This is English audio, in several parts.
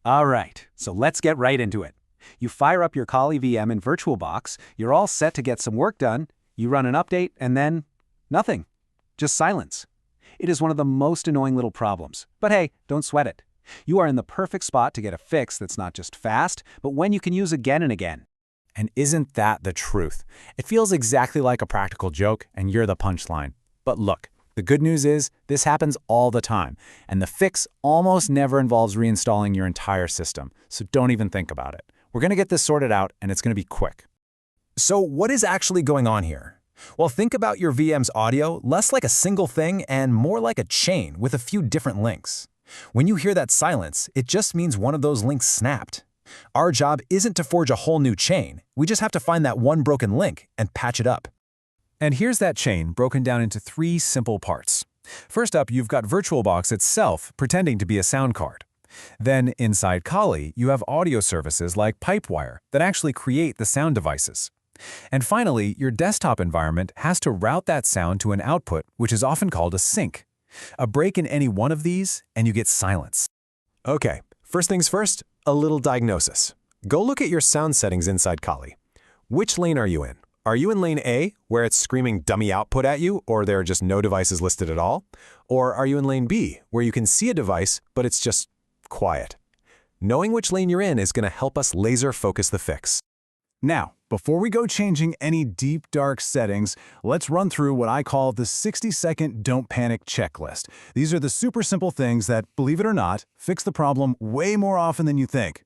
All right, so let's get right into it. You fire up your Kali VM in VirtualBox, you're all set to get some work done, you run an update, and then nothing. Just silence. It is one of the most annoying little problems, but hey, don't sweat it. You are in the perfect spot to get a fix that's not just fast, but one you can use again and again. And isn't that the truth? It feels exactly like a practical joke, and you're the punchline. But look, the good news is this happens all the time, and the fix almost never involves reinstalling your entire system, so don't even think about it. We're going to get this sorted out, and it's going to be quick. So what is actually going on here? Well, think about your VM's audio less like a single thing and more like a chain with a few different links. When you hear that silence, it just means one of those links snapped. Our job isn't to forge a whole new chain. We just have to find that one broken link and patch it up. And here's that chain broken down into 3 simple parts. First up, you've got VirtualBox itself pretending to be a sound card. Then inside Kali, you have audio services like PipeWire that actually create the sound devices. And finally, your desktop environment has to route that sound to an output, which is often called a sink. A break in any one of these, and you get silence. Okay, first things first, a little diagnosis. Go look at your sound settings inside Kali. Which lane are you in? Are you in lane A, where it's screaming dummy output at you, or there are just no devices listed at all? Or are you in lane B, where you can see a device, but it's just quiet? Knowing which lane you're in is going to help us laser focus the fix. Now, before we go changing any deep, dark settings, let's run through what I call the 60-second don't panic checklist. These are the super simple things that, believe it or not, fix the problem way more often than you think.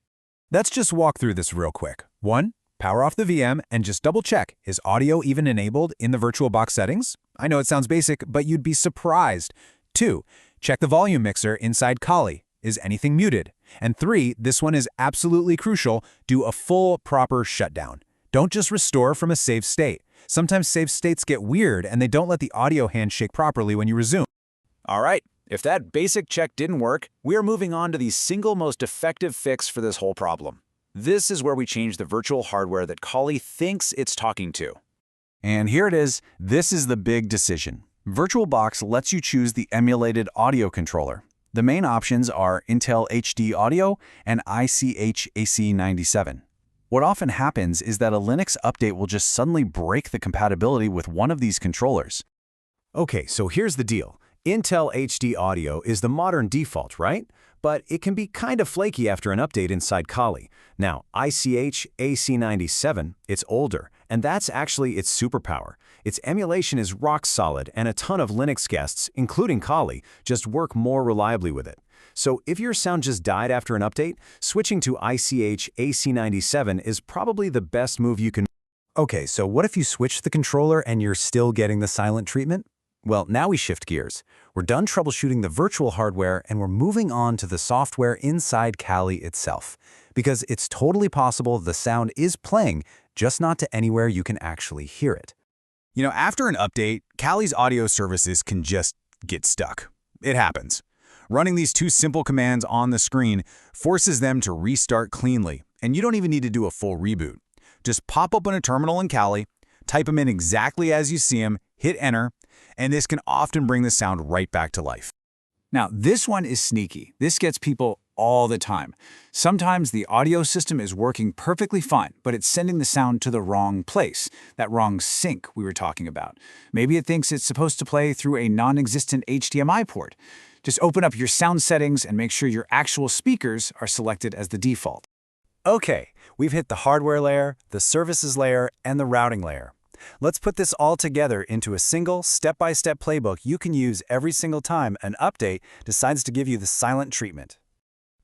Let's just walk through this real quick. 1. Power off the VM and just double check, is audio even enabled in the VirtualBox settings? I know it sounds basic, but you'd be surprised. 2. Check the volume mixer inside Kali. Is anything muted? And 3, this one is absolutely crucial, do a full, proper shutdown. Don't just restore from a saved state. Sometimes saved states get weird and they don't let the audio handshake properly when you resume. All right, if that basic check didn't work, we are moving on to the single most effective fix for this whole problem. This is where we change the virtual hardware that Kali thinks it's talking to. And here it is. This is the big decision. VirtualBox lets you choose the emulated audio controller. The main options are Intel HD Audio and ICH AC97. What often happens is that a Linux update will just suddenly break the compatibility with one of these controllers. Okay, so here's the deal. Intel HD Audio is the modern default, right? But it can be kind of flaky after an update inside Kali. Now, ICH AC97, it's older, and that's actually its superpower. Its emulation is rock solid, and a ton of Linux guests, including Kali, just work more reliably with it. So if your sound just died after an update, switching to ICH AC97 is probably the best move you can make. Okay, so what if you switch the controller and you're still getting the silent treatment? Well, now we shift gears. We're done troubleshooting the virtual hardware and we're moving on to the software inside Kali itself. Because it's totally possible the sound is playing, just not to anywhere you can actually hear it. You know, after an update, Kali's audio services can just get stuck. It happens. Running these 2 simple commands on the screen forces them to restart cleanly, and you don't even need to do a full reboot. Just pop open a terminal in Kali, type them in exactly as you see them, hit enter, and this can often bring the sound right back to life. Now, this one is sneaky. This gets people all the time. Sometimes the audio system is working perfectly fine, but it's sending the sound to the wrong place, that wrong sync we were talking about. Maybe it thinks it's supposed to play through a non-existent HDMI port. Just open up your sound settings and make sure your actual speakers are selected as the default. Okay, we've hit the hardware layer, the services layer, and the routing layer. Let's put this all together into a single step-by-step playbook you can use every single time an update decides to give you the silent treatment.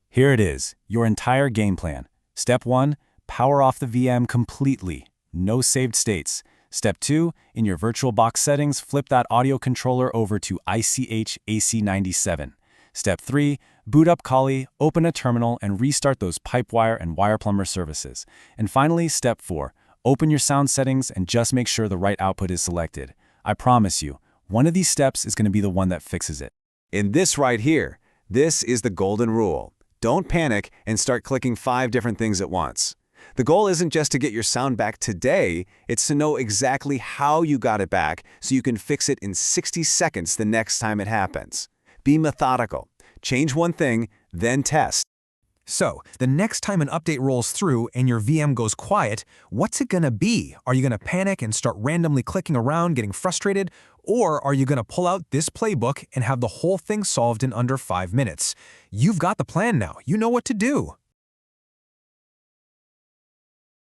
Here it is, your entire game plan. Step 1, power off the VM completely. No saved states. Step 2, in your VirtualBox settings, flip that audio controller over to ICH AC97. Step 3, boot up Kali, open a terminal, and restart those PipeWire and WirePlumber services. And finally, Step 4, open your sound settings and just make sure the right output is selected. I promise you, one of these steps is going to be the one that fixes it. In this right here, this is the golden rule. Don't panic and start clicking 5 different things at once. The goal isn't just to get your sound back today, it's to know exactly how you got it back so you can fix it in 60 seconds the next time it happens. Be methodical. Change one thing, then test. So, the next time an update rolls through and your VM goes quiet, what's it gonna be? Are you gonna panic and start randomly clicking around, getting frustrated? Or are you gonna pull out this playbook and have the whole thing solved in under 5 minutes? You've got the plan now. You know what to do.